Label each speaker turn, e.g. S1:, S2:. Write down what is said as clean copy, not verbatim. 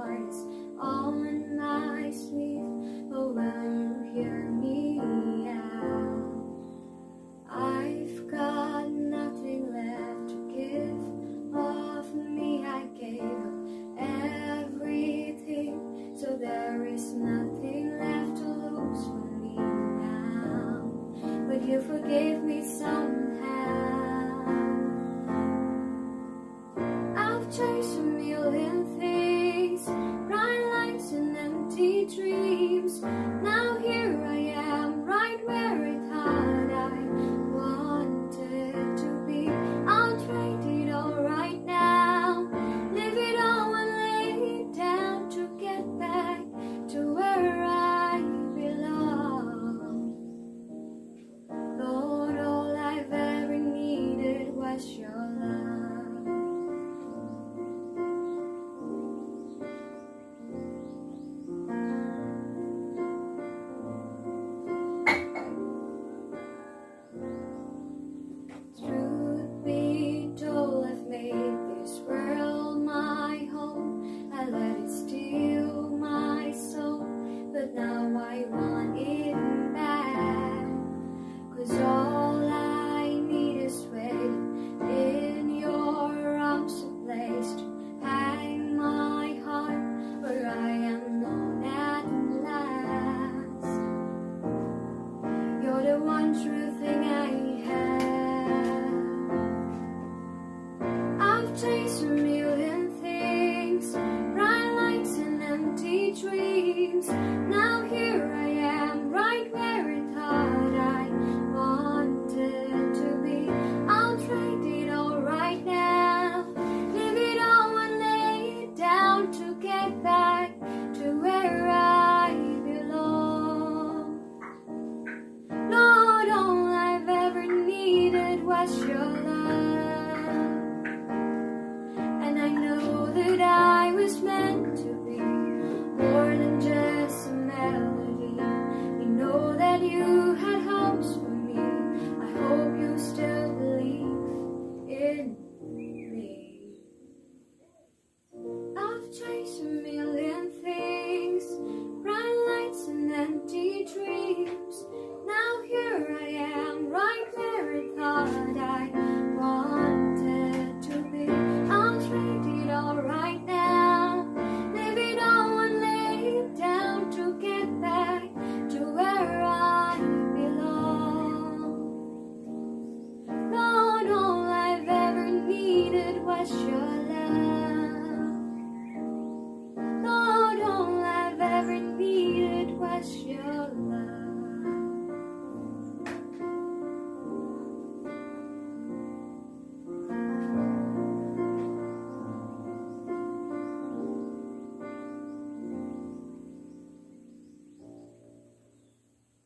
S1: heart is on my sleeve. Oh, will you hear me out? I've got nothing left to give of me. I gave up everything, so there is nothing left to lose for me now. But you forgave me somehow. I've chased a million things, bright lights and empty dreams. Now here I am, right where I thought I wanted to be. I'll trade it all right now, leave it all and lay it down to get back to where I belong. Lord, all I've ever needed was your love.